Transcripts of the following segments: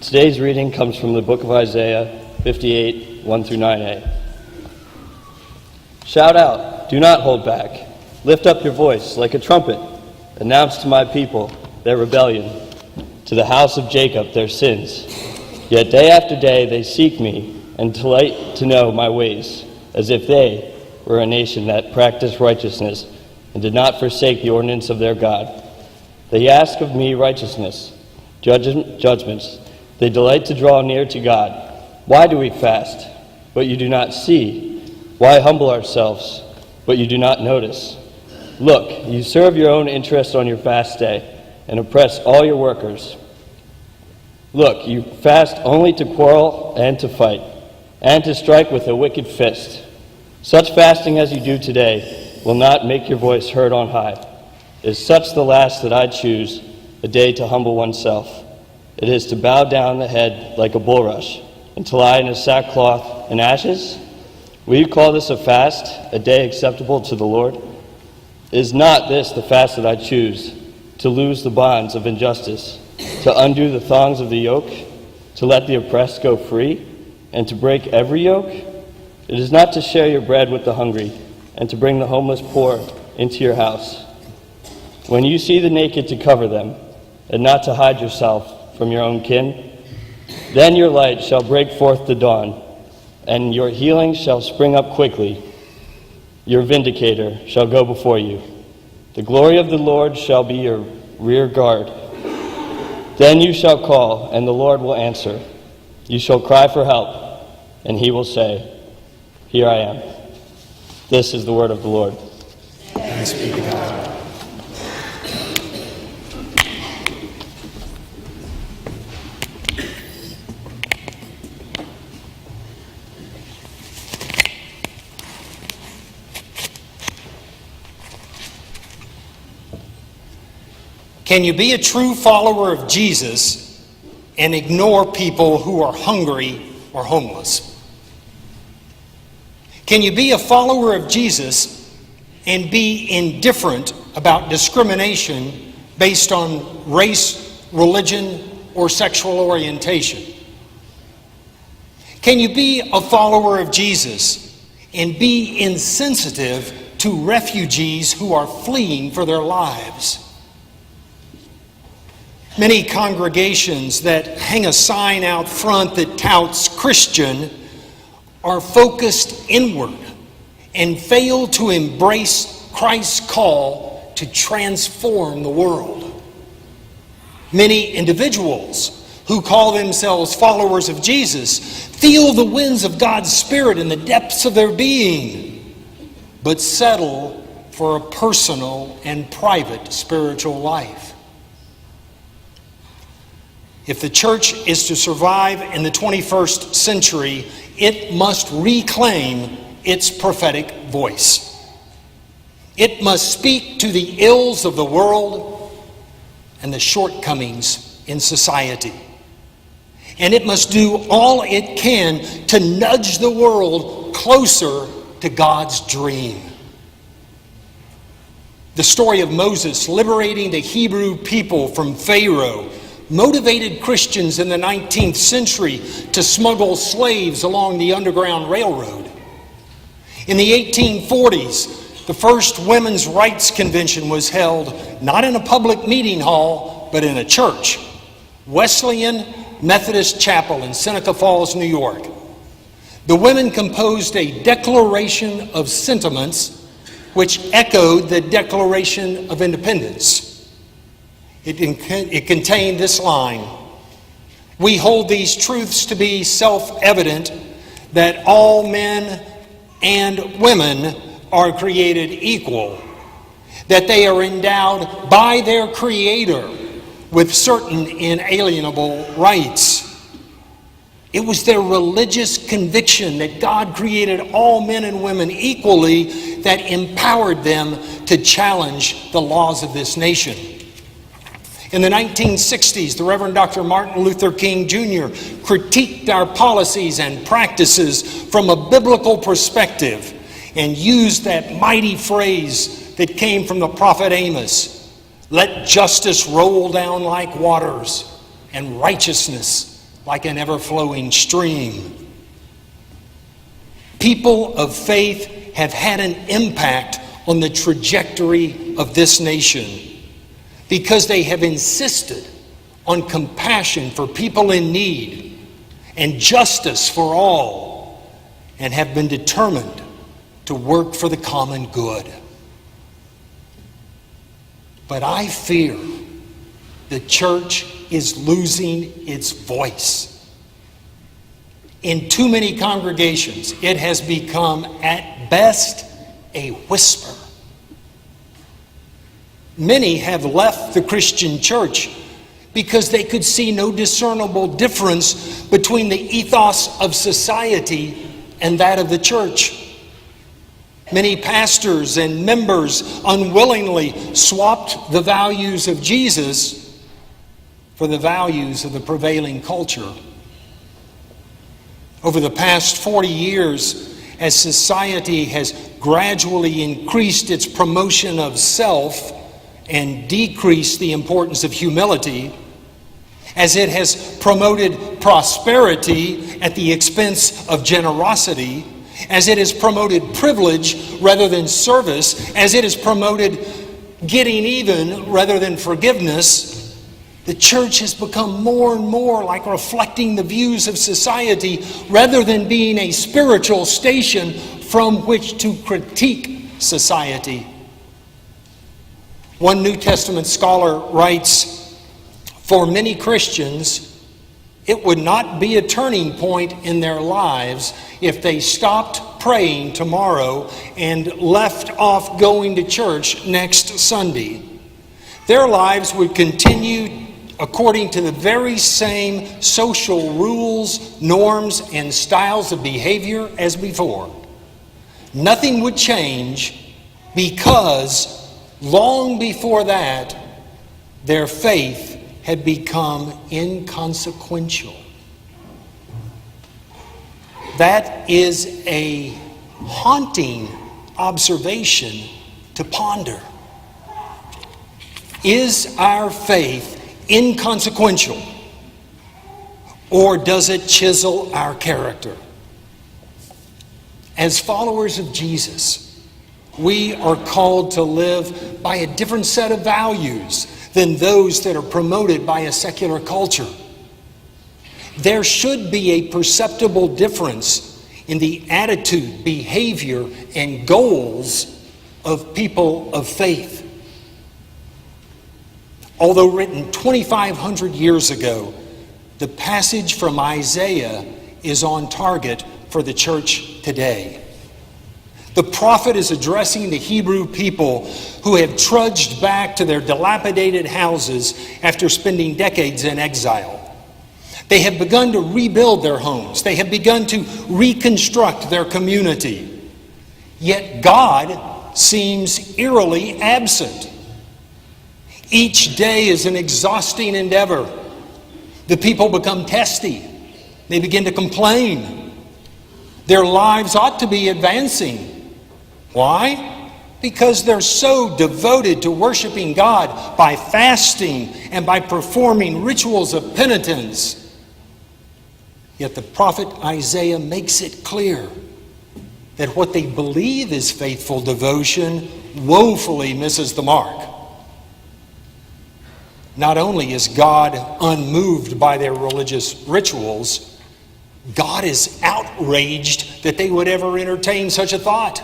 Today's reading comes from the book of Isaiah 58, 1 through 9a. Shout out, do not hold back. Lift up your voice like a trumpet. Announce to my people their rebellion, to the house of Jacob their sins. Yet day after day they seek me and delight to know my ways, as if they were a nation that practiced righteousness and did not forsake the ordinance of their God. They ask of me righteousness, judgments. They delight to draw near to God. Why do we fast, but you do not see? Why humble ourselves, but you do not notice? Look, you serve your own interest on your fast day and oppress all your workers. Look, you fast only to quarrel and to fight, and to strike with a wicked fist. Such fasting as you do today will not make your voice heard on high. Is such the last that I choose, a day to humble oneself? It is to bow down the head like a bulrush, and to lie in a sackcloth and ashes? Will you call this a fast, a day acceptable to the Lord? Is not this the fast that I choose, to loose the bonds of injustice, to undo the thongs of the yoke, to let the oppressed go free, and to break every yoke? It is not to share your bread with the hungry, and to bring the homeless poor into your house. When you see the naked, to cover them, and not to hide yourself from your own kin, then your light shall break forth the dawn, and your healing shall spring up quickly. Your vindicator shall go before you. The glory of the Lord shall be your rear guard. Then you shall call, and the Lord will answer. You shall cry for help, and he will say, Here I am. This is the word of the Lord. Thanks be to God. Can you be a true follower of Jesus and ignore people who are hungry or homeless? Can you be a follower of Jesus and be indifferent about discrimination based on race, religion, or sexual orientation? Can you be a follower of Jesus and be insensitive to refugees who are fleeing for their lives? Many congregations that hang a sign out front that touts Christian are focused inward and fail to embrace Christ's call to transform the world. Many individuals who call themselves followers of Jesus feel the winds of God's Spirit in the depths of their being, but settle for a personal and private spiritual life. If the church is to survive in the 21st century, it must reclaim its prophetic voice. It must speak to the ills of the world and the shortcomings in society. And it must do all it can to nudge the world closer to God's dream. The story of Moses liberating the Hebrew people from Pharaoh motivated Christians in the 19th century to smuggle slaves along the Underground Railroad. In the 1840s, the first women's rights convention was held not in a public meeting hall, but in a church, Wesleyan Methodist Chapel in Seneca Falls, New York. The women composed a declaration of sentiments which echoed the Declaration of Independence. It contained this line: "We hold these truths to be self-evident, that all men and women are created equal, that they are endowed by their Creator with certain inalienable rights." It was their religious conviction that God created all men and women equally that empowered them to challenge the laws of this nation. In the 1960s, the Reverend Dr. Martin Luther King Jr. critiqued our policies and practices from a biblical perspective and used that mighty phrase that came from the prophet Amos: "Let justice roll down like waters and righteousness like an ever-flowing stream. People of faith have had an impact on the trajectory of this nation because they have insisted on compassion for people in need and justice for all, and have been determined to work for the common good. But I fear the church is losing its voice. In too many congregations, it has become, at best, a whisper. Many have left the Christian church because they could see no discernible difference between the ethos of society and that of the church. Many pastors and members unwillingly swapped the values of Jesus for the values of the prevailing culture. Over the past 40 years, as society has gradually increased its promotion of self and decreased the importance of humility, as it has promoted prosperity at the expense of generosity, as it has promoted privilege rather than service, as it has promoted getting even rather than forgiveness, the church has become more and more like reflecting the views of society rather than being a spiritual station from which to critique society. One New Testament scholar writes, "For many Christians, it would not be a turning point in their lives if they stopped praying tomorrow and left off going to church next Sunday. Their lives would continue according to the very same social rules, norms, and styles of behavior as before. Nothing would change because long before that, their faith had become inconsequential." That is a haunting observation to ponder. Is our faith inconsequential, or does it chisel our character? As followers of Jesus, we are called to live by a different set of values than those that are promoted by a secular culture. There should be a perceptible difference in the attitude, behavior, and goals of people of faith. Although written 2,500 years ago, the passage from Isaiah is on target for the church today. The prophet is addressing the Hebrew people who have trudged back to their dilapidated houses after spending decades in exile. They have begun to rebuild their homes. They have begun to reconstruct their community. Yet God seems eerily absent. Each day is an exhausting endeavor. The people become testy. They begin to complain. Their lives ought to be advancing. Why? Because they're so devoted to worshiping God by fasting and by performing rituals of penitence. Yet the prophet Isaiah makes it clear that what they believe is faithful devotion woefully misses the mark. Not only is God unmoved by their religious rituals, God is outraged that they would ever entertain such a thought.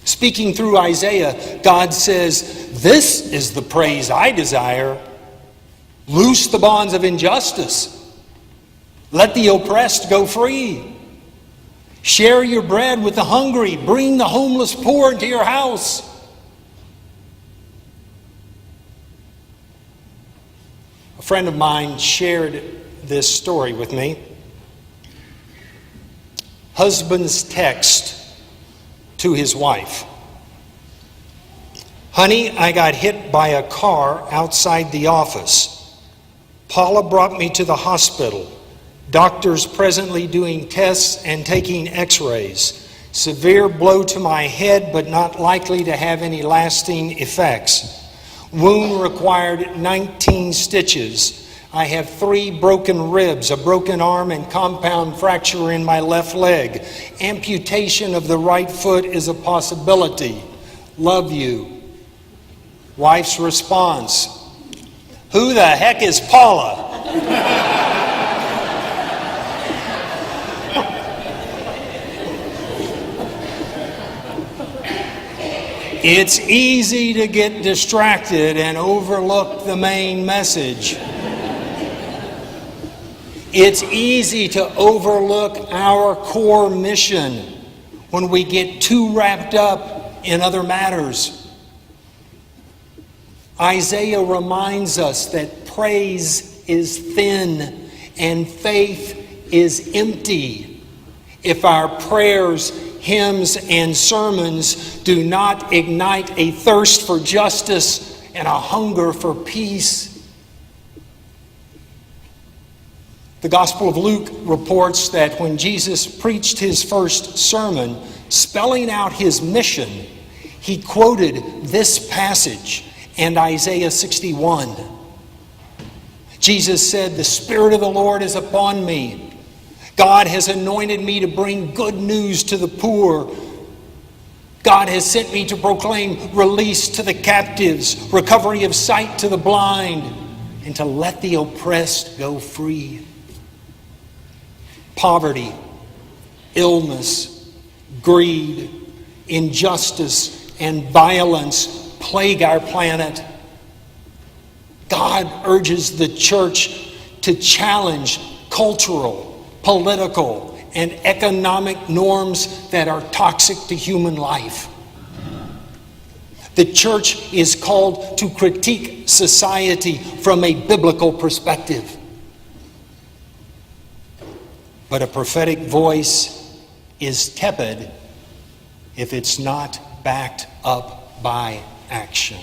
Speaking through Isaiah, God says, "This is the praise I desire. Loose the bonds of injustice. Let the oppressed go free. Share your bread with the hungry. Bring the homeless poor into your house." A friend of mine shared this story with me. Husband's text to his wife: "Honey, I got hit by a car outside the office. Paula brought me to the hospital. Doctors presently doing tests and taking x-rays. Severe blow to my head, but not likely to have any lasting effects. Wound required 19 stitches. I have 3 broken ribs, a broken arm, and compound fracture in my left leg. Amputation of the right foot is a possibility. Love you. Wife's response, who the heck is Paula? It's easy to get distracted and overlook the main message. It's easy to overlook our core mission when we get too wrapped up in other matters. Isaiah reminds us that praise is thin and faith is empty if our prayers, hymns, and sermons do not ignite a thirst for justice and a hunger for peace. The Gospel of Luke reports that when Jesus preached his first sermon, spelling out his mission, he quoted this passage and Isaiah 61. Jesus said, "The Spirit of the Lord is upon me. God has anointed me to bring good news to the poor. God has sent me to proclaim release to the captives, recovery of sight to the blind, and to let the oppressed go free." Poverty, illness, greed, injustice, and violence plague our planet. God urges the church to challenge cultural, political, and economic norms that are toxic to human life. The church is called to critique society from a biblical perspective. But a prophetic voice is tepid if it's not backed up by action.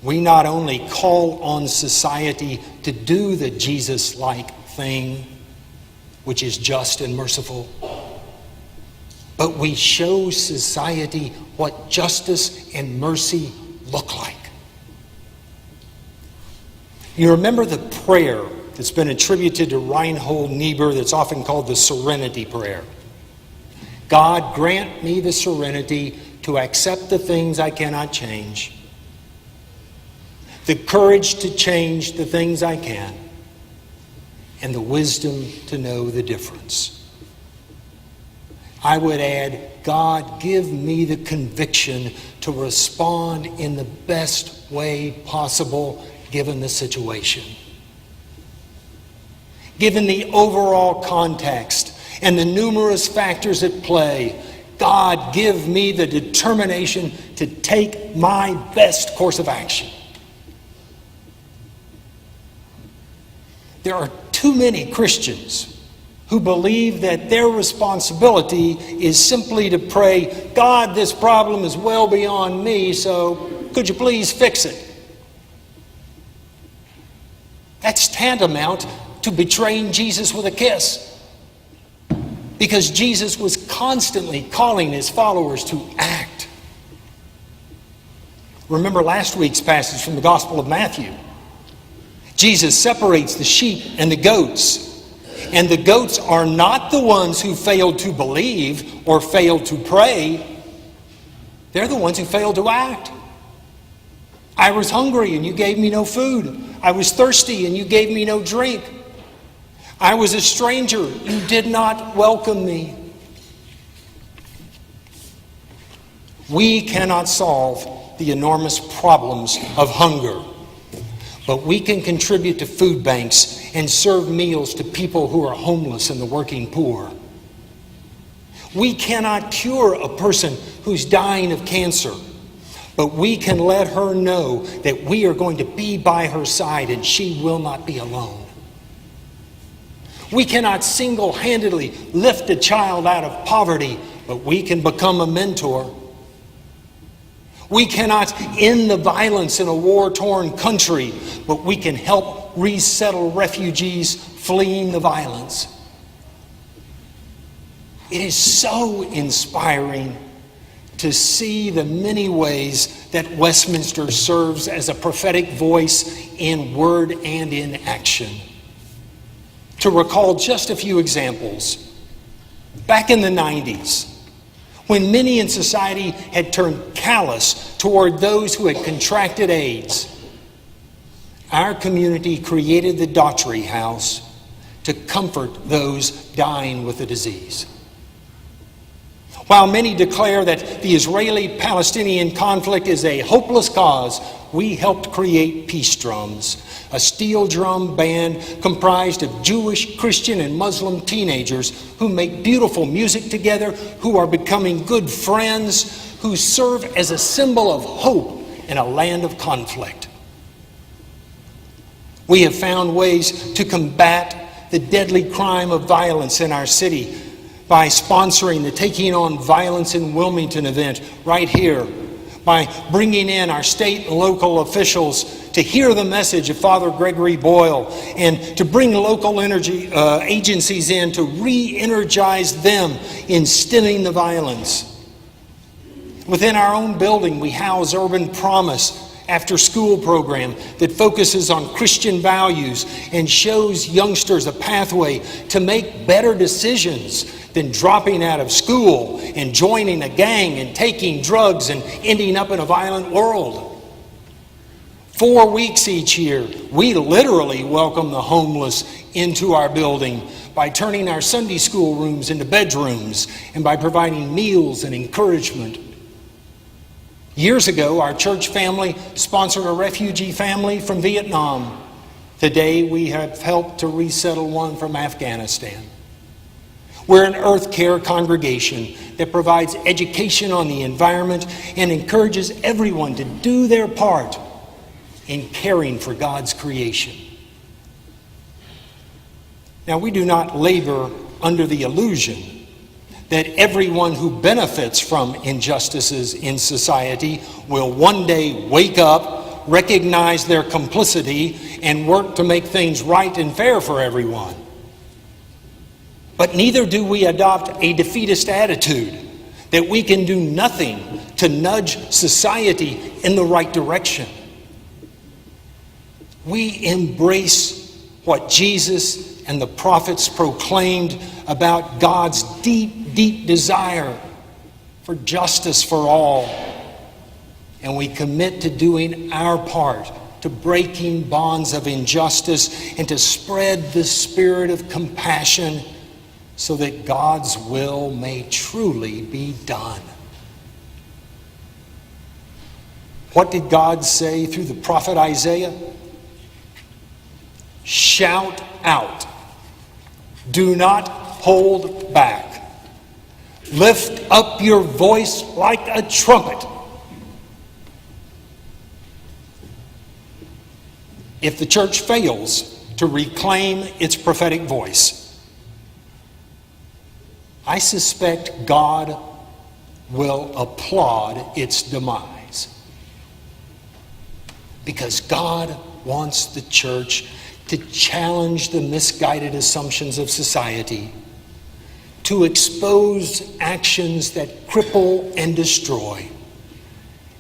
We not only call on society to do the Jesus-like thing, which is just and merciful, but we show society what justice and mercy look like. You remember the prayer that's been attributed to Reinhold Niebuhr that's often called the Serenity Prayer. God, grant me the serenity to accept the things I cannot change, the courage to change the things I can, and the wisdom to know the difference. I would add, God, give me the conviction to respond in the best way possible given the situation. Given the overall context and the numerous factors at play, God, give me the determination to take my best course of action. There are too many Christians who believe that their responsibility is simply to pray, God, this problem is well beyond me, so could you please fix it? That's tantamount to betraying Jesus with a kiss. Because Jesus was constantly calling his followers to act. Remember last week's passage from the Gospel of Matthew. Jesus separates the sheep and the goats. And the goats are not the ones who failed to believe or failed to pray. They're the ones who failed to act. I was hungry and you gave me no food. I was thirsty and you gave me no drink. I was a stranger, you did not welcome me. We cannot solve the enormous problems of hunger, but we can contribute to food banks and serve meals to people who are homeless and the working poor. We cannot cure a person who's dying of cancer, but we can let her know that we are going to be by her side and she will not be alone. We cannot single-handedly lift a child out of poverty, but we can become a mentor. We cannot end the violence in a war-torn country, but we can help resettle refugees fleeing the violence. It is so inspiring to see the many ways that Westminster serves as a prophetic voice in word and in action. To recall just a few examples, back in the 90s, when many in society had turned callous toward those who had contracted AIDS, our community created the Daughtry House to comfort those dying with the disease. While many declare that the Israeli-Palestinian conflict is a hopeless cause, we helped create Peace Drums, a steel drum band comprised of Jewish, Christian, and Muslim teenagers who make beautiful music together, who are becoming good friends, who serve as a symbol of hope in a land of conflict. We have found ways to combat the deadly crime of violence in our city by sponsoring the Taking on Violence in Wilmington event right here, by bringing in our state and local officials to hear the message of Father Gregory Boyle and to bring local agencies in to re-energize them in stemming the violence. Within our own building, we house Urban Promise, after-school program that focuses on Christian values and shows youngsters a pathway to make better decisions than dropping out of school and joining a gang and taking drugs and ending up in a violent world. 4 weeks each year, we literally welcome the homeless into our building by turning our Sunday school rooms into bedrooms and by providing meals and encouragement. Years ago, our church family sponsored a refugee family from Vietnam. Today, we have helped to resettle one from Afghanistan. We're an Earth Care congregation that provides education on the environment and encourages everyone to do their part in caring for God's creation. Now, we do not labor under the illusion that everyone who benefits from injustices in society will one day wake up, recognize their complicity, and work to make things right and fair for everyone. But neither do we adopt a defeatist attitude that we can do nothing to nudge society in the right direction. We embrace what Jesus and the prophets proclaimed about God's deep, deep desire for justice for all. And we commit to doing our part to breaking bonds of injustice and to spread the spirit of compassion so that God's will may truly be done. What did God say through the prophet Isaiah? Shout out. Do not hold back. Lift up your voice like a trumpet. If the church fails to reclaim its prophetic voice, I suspect God will applaud its demise. Because God wants the church to challenge the misguided assumptions of society, to expose actions that cripple and destroy,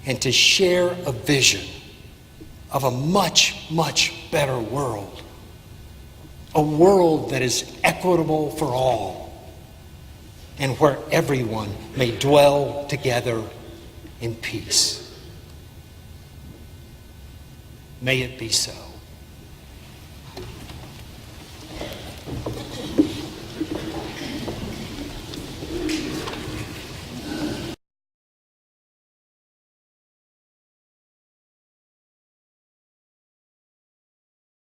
and to share a vision of a much, much better world. A world that is equitable for all, and where everyone may dwell together in peace. May it be so.